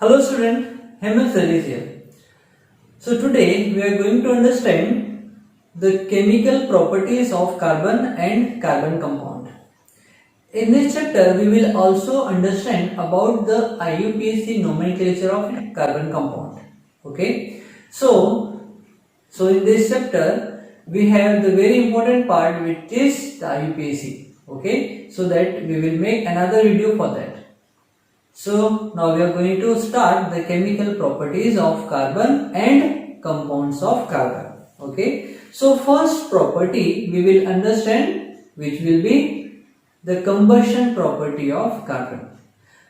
Hello student, Hemant Salis here. So today we are going to understand the chemical properties of carbon and carbon compound. In this chapter we will also understand about the IUPAC nomenclature of carbon compound. Okay. So in this chapter we have the very important part which is the IUPAC. Okay. So that we will make another video for that. So now we are going to start the chemical properties of carbon and compounds of carbon. Okay. So first property we will understand, which will be the combustion property of carbon.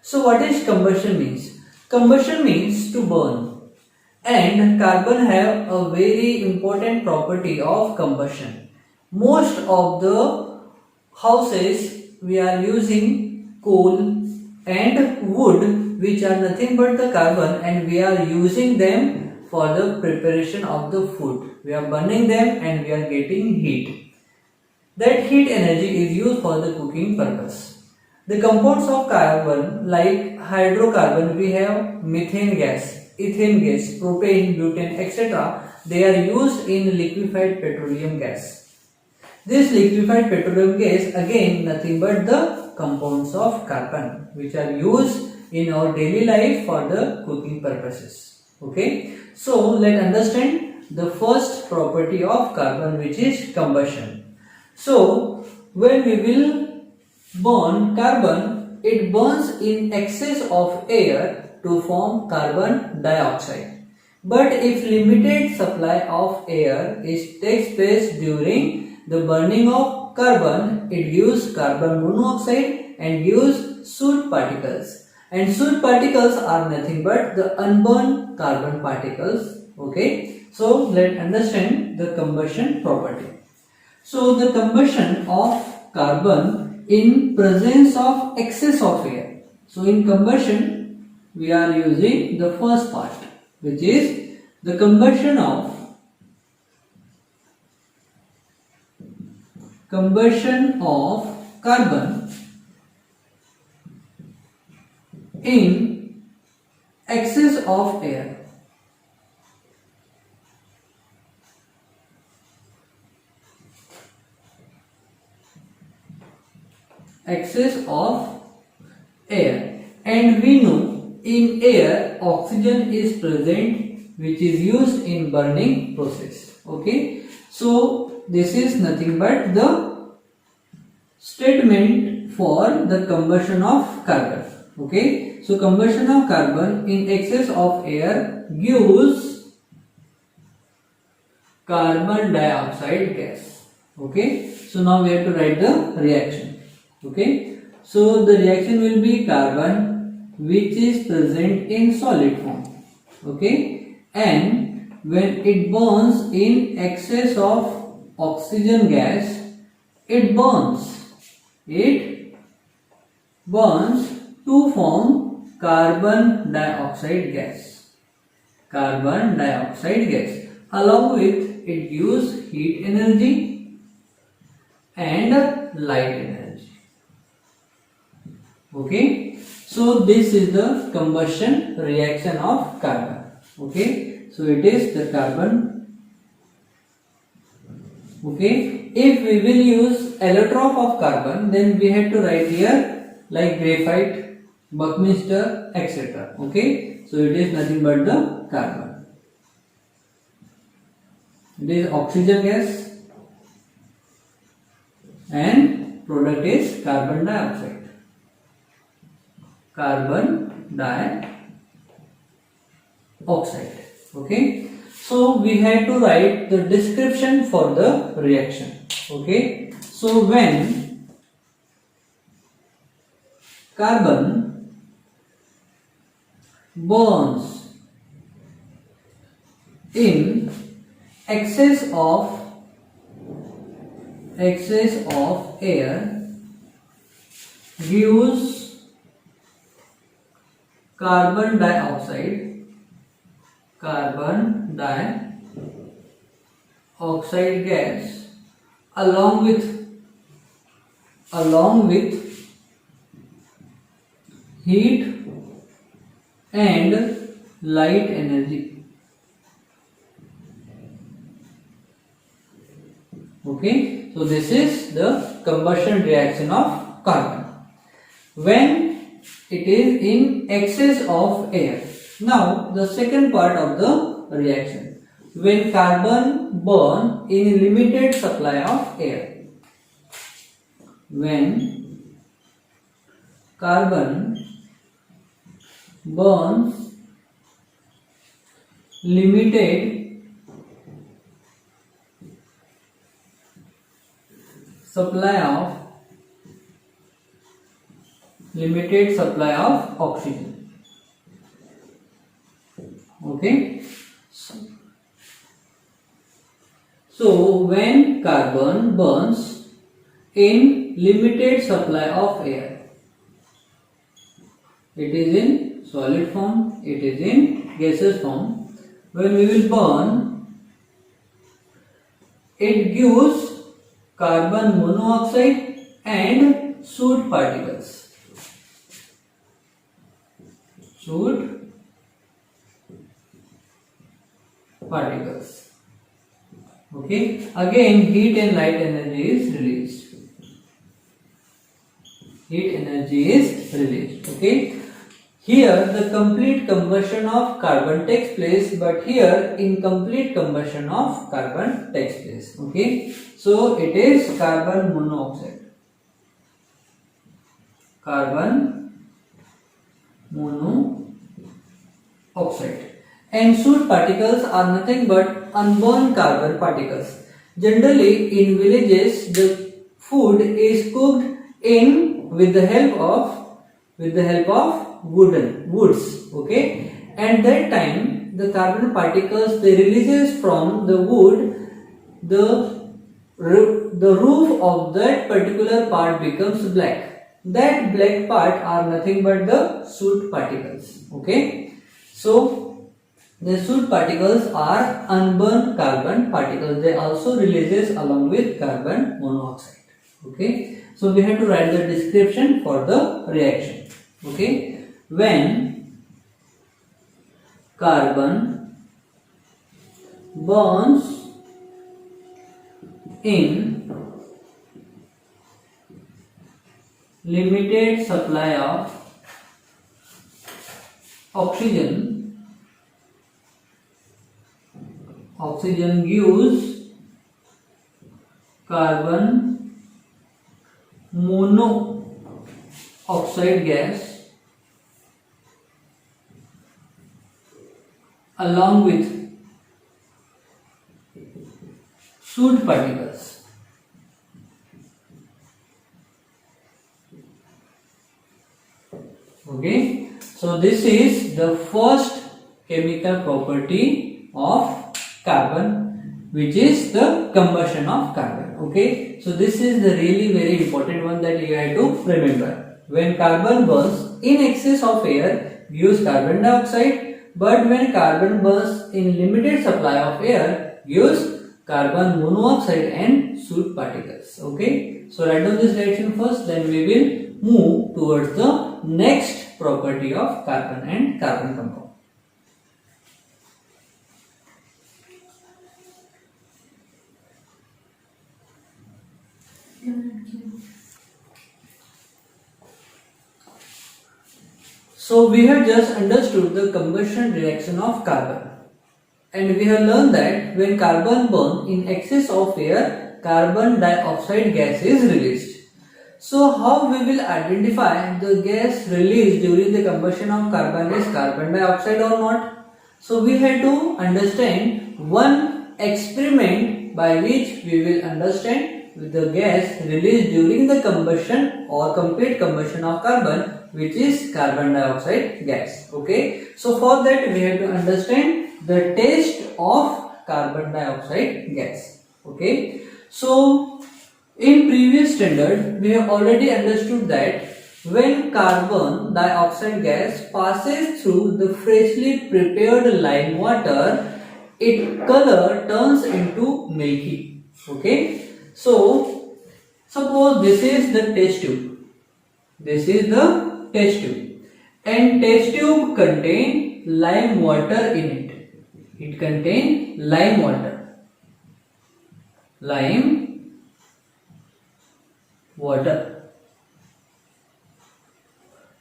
So what is combustion means? Combustion means to burn, and carbon have a very important property of combustion. Most of the houses we are using coal and wood, which are nothing but the carbon, and we are using them for the preparation of the food. We are burning them and we are getting heat. That heat energy is used for the cooking purpose. The compounds of carbon, like hydrocarbon, we have methane gas, ethane gas, propane, butane, etc. They are used in liquefied petroleum gas. This liquefied petroleum gas, again nothing but the compounds of carbon, which are used in our daily life for the cooking purposes. Okay. So let's understand the first property of carbon, which is combustion. So when we will burn carbon, it burns in excess of air to form carbon dioxide. But if limited supply of air takes place during the burning of carbon, it gives carbon monoxide and gives soot particles. And soot particles are nothing but the unburned carbon particles. Okay. So let's understand the combustion property. So the combustion of carbon in presence of excess of air. So in combustion we are using the first part, which is the combustion of carbon in excess of air. Excess of air, and we know in air oxygen is present, which is used in burning process. Okay. So this is nothing but the statement for the combustion of carbon. Okay. So combustion of carbon in excess of air gives carbon dioxide gas. Okay. So now we have to write the reaction. Okay. So the reaction will be carbon, which is present in solid form. Okay. And when it burns in excess of oxygen gas, it burns to form carbon dioxide gas. Carbon dioxide gas. Along with it gives heat energy and light energy. Okay. So this is the combustion reaction of carbon. Okay. So it is the carbon. Okay. If we will use allotrope of carbon, then we have to write here like graphite, Buckminster, etc. Okay. So it is nothing but the carbon. It is oxygen gas and product is carbon dioxide. Carbon dioxide. Okay. So we have to write the description for the reaction. Okay. So when carbon burns in excess of air, gives carbon dioxide gas along with heat and light energy. Okay, so this is the combustion reaction of carbon when it is in excess of air. Now the second part of the reaction, when carbon burn in limited supply of air. When carbon burns limited supply of oxygen. Okay, so when carbon burns in limited supply of air, it is in solid form, it is in gaseous form. When we will burn, it gives carbon monoxide and soot particles. Soot particles. Okay, again heat and light energy is released. Heat energy is released. Okay, here the complete combustion of carbon takes place, but here incomplete combustion of carbon takes place. Okay, so it is carbon monoxide. Carbon monoxide. And soot particles are nothing but unburned carbon particles. Generally in villages the food is cooked in with the help of woods. Okay, and that time the carbon particles they releases from the wood, the roof of that particular part becomes black. That black part are nothing but the soot particles. Okay, so the soot particles are unburned carbon particles. They also releases along with carbon monoxide. Okay, so we have to write the description for the reaction. Okay, when carbon burns in limited supply of oxygen gives carbon monoxide gas along with soot particles. Okay, so this is the first chemical property of carbon, which is the combustion of carbon. Okay, so this is the really very important one that you have to remember. When carbon burns in excess of air gives carbon dioxide, but when carbon burns in limited supply of air gives carbon monoxide and soot particles. Okay, so write down this reaction first, then we will move towards the next property of carbon and carbon compound. So we have just understood the combustion reaction of carbon, and we have learned that when carbon burns in excess of air, carbon dioxide gas is released. So how we will identify the gas released during the combustion of carbon is carbon dioxide or not? So we have to understand one experiment by which we will understand the gas released during the combustion or complete combustion of carbon, which is carbon dioxide gas. Okay, so for that we have to understand the taste of carbon dioxide gas. Okay, so in previous standard we have already understood that when carbon dioxide gas passes through the freshly prepared lime water, its color turns into milky. Okay, so suppose this is the test tube. This is the test tube, and test tube contain lime water in it. It contain lime water. Lime water.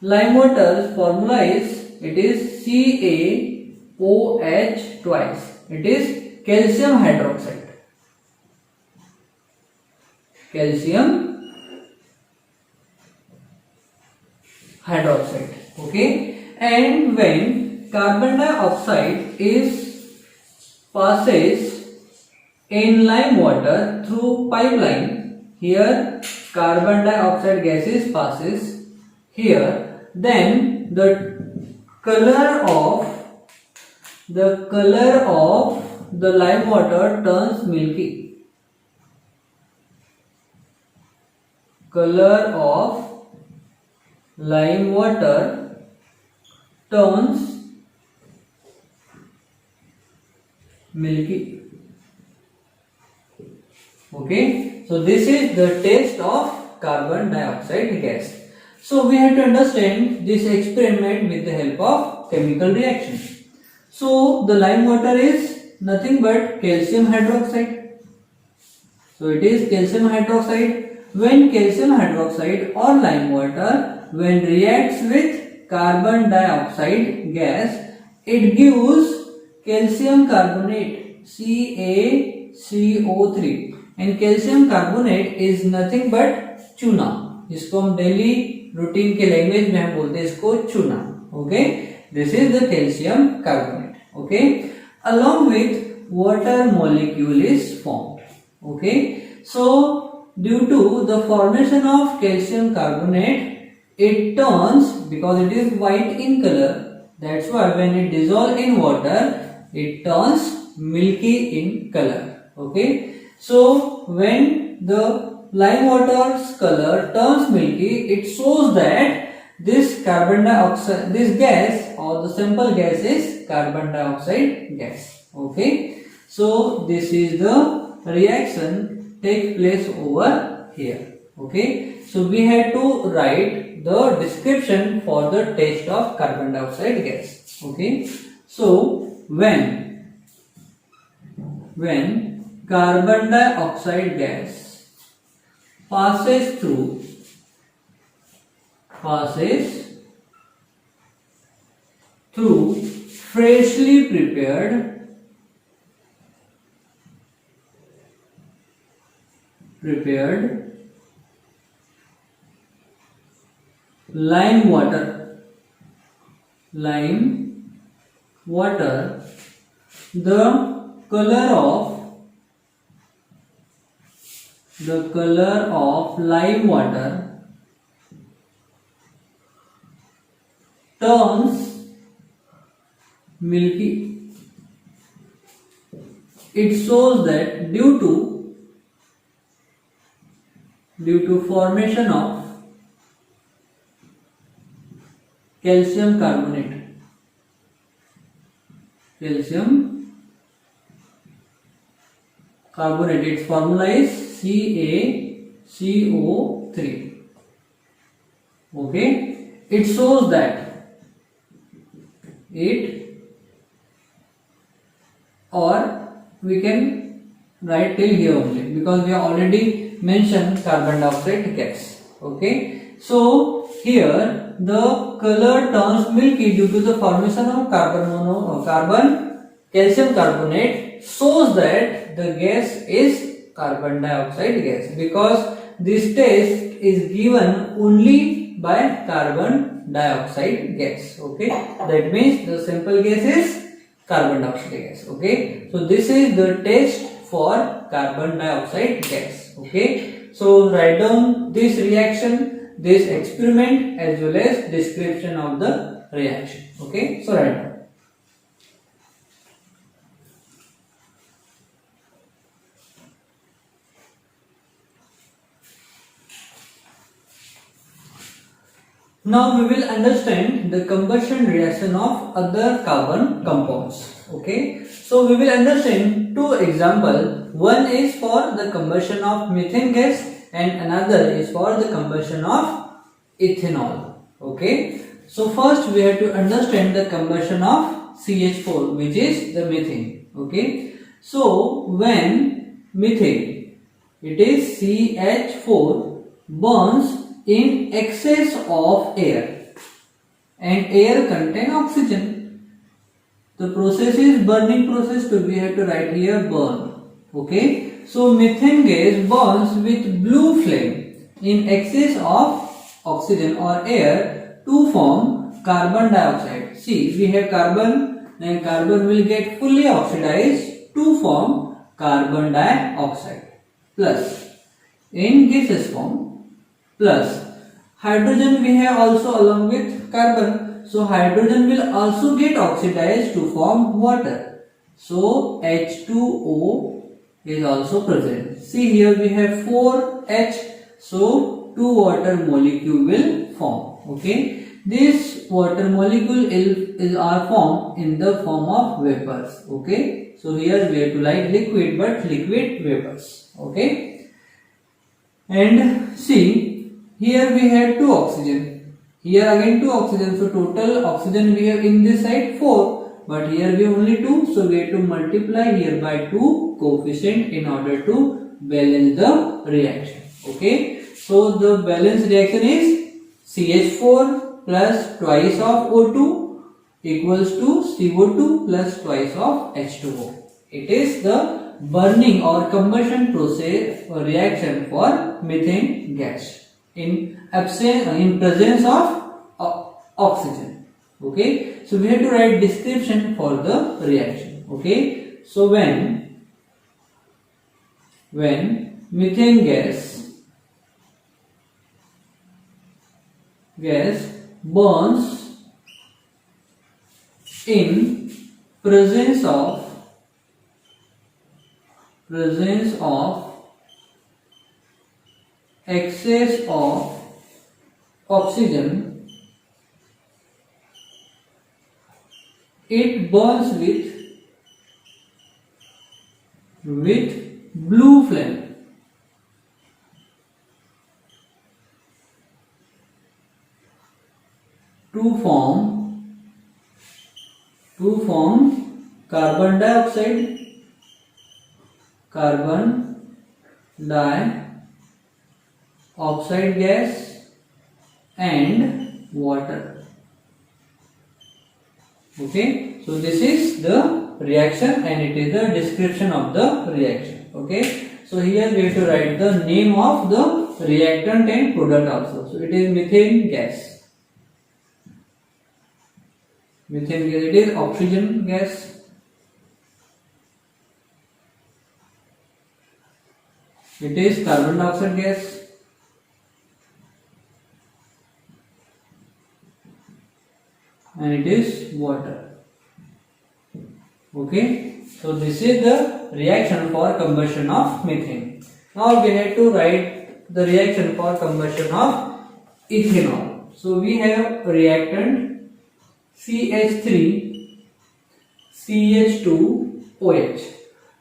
Lime water's formula is, it is CaOH twice. It is calcium hydroxide. Calcium hydroxide. Okay. And when carbon dioxide passes in lime water through pipeline, here carbon dioxide gases passes here, then the color of the lime water turns milky. Color of lime water turns milky. Okay, so this is the taste of carbon dioxide gas. So we have to understand this experiment with the help of chemical reaction. So the lime water is nothing but calcium hydroxide. So it is calcium hydroxide. When calcium hydroxide or lime water, when reacts with carbon dioxide gas, it gives calcium carbonate, CaCO3. And calcium carbonate is nothing but चूना, जिसको हम daily routine के language में हम बोलते हैं इसको चूना. Okay, this is the calcium carbonate. Okay, along with water molecule is formed. Okay, so due to the formation of calcium carbonate, it turns, because it is white in color, that's why when it dissolves in water, it turns milky in color. Okay, so when the lime water's color turns milky, it shows that this carbon dioxide, this gas or the simple gas is carbon dioxide gas. Okay, so this is the reaction take place over here. Okay, so we have to write the description for the taste of carbon dioxide gas. Okay, so when carbon dioxide gas passes through freshly prepared lime water, the color of lime water turns milky. It shows that due to formation of calcium carbonate, its formula is CaCO3. Okay, it shows that or we can write till here only, because we have already mentioned carbon dioxide gas. Okay, so here the color turns milky due to the formation of calcium carbonate, shows that the gas is carbon dioxide gas, because this taste is given only by carbon dioxide gas. Okay, that means the simple gas is carbon dioxide gas. Okay, so this is the taste for carbon dioxide gas. Okay, so write down this reaction, this experiment, as well as description of the reaction. Okay, so write down. Now we will understand the combustion reaction of other carbon compounds. Okay, so we will understand two examples. One is for the combustion of methane gas and another is for the combustion of ethanol. Okay, So first we have to understand the combustion of CH4, which is the methane. Okay. So when methane, it is CH4, burns in excess of air, and air contain oxygen. The process is burning process, so we have to write here burn. Okay. So methane gas burns with blue flame in excess of oxygen or air to form carbon dioxide. See, we have carbon, then carbon will get fully oxidized to form carbon dioxide, plus in gaseous form, plus hydrogen we have also along with carbon. So hydrogen will also get oxidized to form water. So H2O is also present. See, here we have 4H, so 2 water molecule will form. Okay, this water molecule are formed in the form of vapors. Okay, so here we have to write liquid, but liquid vapors. Okay, and see, here we have 2 oxygen, here again 2 oxygen, so total oxygen we have in this side 4. But here we have only 2, so we have to multiply here by 2 coefficient in order to balance the reaction. Okay, so the balance reaction is CH4 plus twice of O2 equals to CO2 plus twice of H2O. It is the burning or combustion process or reaction for methane gas in presence of oxygen. Okay, so we have to write description for the reaction. Okay, so when methane gas burns in presence of excess of oxygen, it burns with blue flame. To form carbon dioxide gas and water. Okay, so this is the reaction and it is the description of the reaction. Okay, so here we have to write the name of the reactant and product also. So it is methane gas. Methane gas, it is oxygen gas. It is carbon dioxide gas. And it is water. Okay, so this is the reaction for combustion of methane. Now we have to write the reaction for combustion of ethanol. So we have reactant CH3 CH2OH.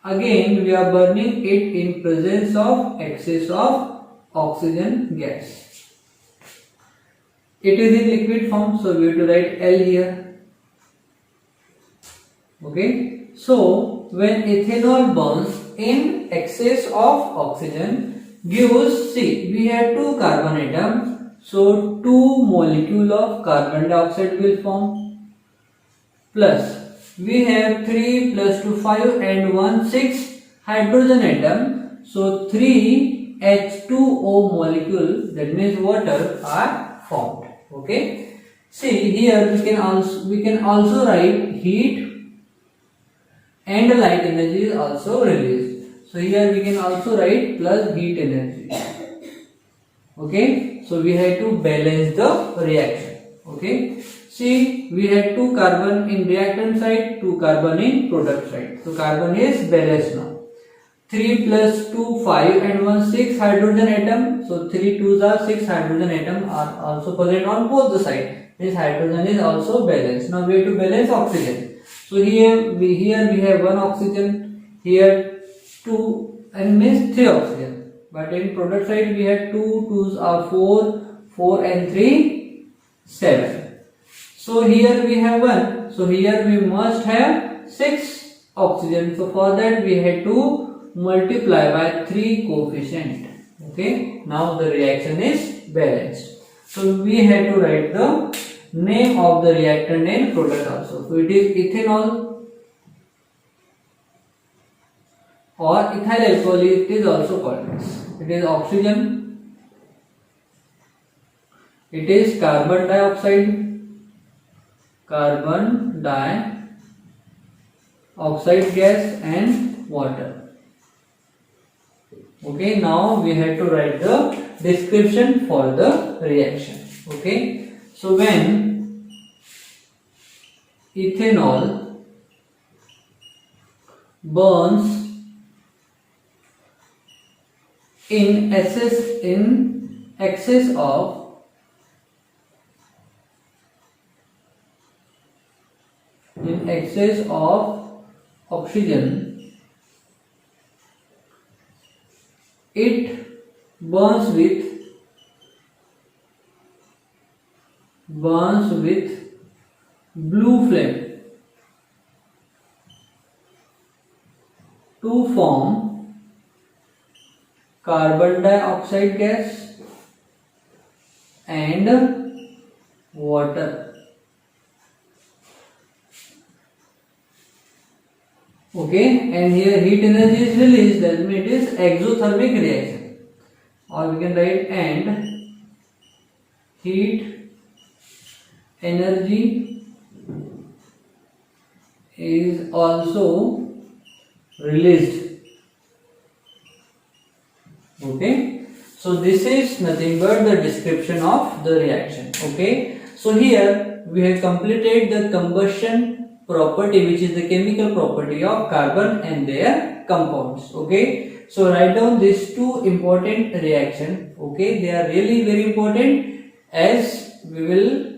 Again we are burning it in presence of excess of oxygen gas. It is in liquid form, so we have to write L here. Okay, so when ethanol burns in excess of oxygen gives, see, we have 2 carbon atoms, so 2 molecule of carbon dioxide will form, plus we have 3 plus 2 5 and 1 6 hydrogen atom, so 3 H2O molecule, that means water, are formed. Okay, see, here we can also write heat and light energy is also released. So here we can also write plus heat energy. Okay, so we have to balance the reaction. Okay, see, we had 2 carbon in reactant side, 2 carbon in product side. So carbon is balanced now. 3 plus 2 5 and 1 6 hydrogen atom. So 3 2s are 6 hydrogen atom are also present on both the side. This hydrogen is also balanced. Now we have to balance oxygen. So here we have 1 oxygen, here 2 and means 3 oxygen. But in product side we have 2 2s are 4 4 and 3 7. So here we have 1. So here we must have 6 oxygen. So for that we had to multiply by 3 coefficient. Okay. Now the reaction is balanced. So we had to write the name of the reactant and product also. So it is ethanol or ethyl alcohol, it is also called as. It is oxygen, it is carbon dioxide, carbon dioxide gas and water. Okay, now we have to write the description for the reaction. Okay, so when ethanol burns in excess of oxygen, it burns with blue flame to form carbon dioxide gas and water. Okay, and here heat energy is released, that means it is exothermic reaction, or we can write and heat energy is also released. Okay, so this is nothing but the description of the reaction. Okay, so here we have completed the combustion property, which is the chemical property of carbon and their compounds. Okay, so write down these two important reaction. Okay, they are really very important, as we will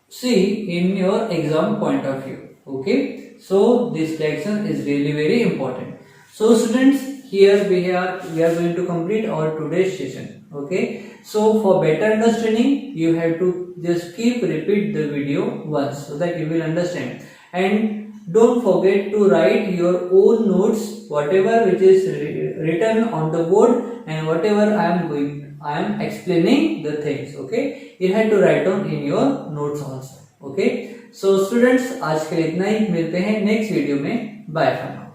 see in your exam point of view. Okay, so this reaction is really very important. So students, here we are going to complete our today's session. Okay, so for better understanding, you have to just repeat the video once so that you will understand. And don't forget to write your own notes, whatever which is written on the board and whatever I am explaining the things. Okay, you have to write down in your notes also. Okay, so students, आज के लिए इतना ही, मिलते हैं next video में. Bye for now.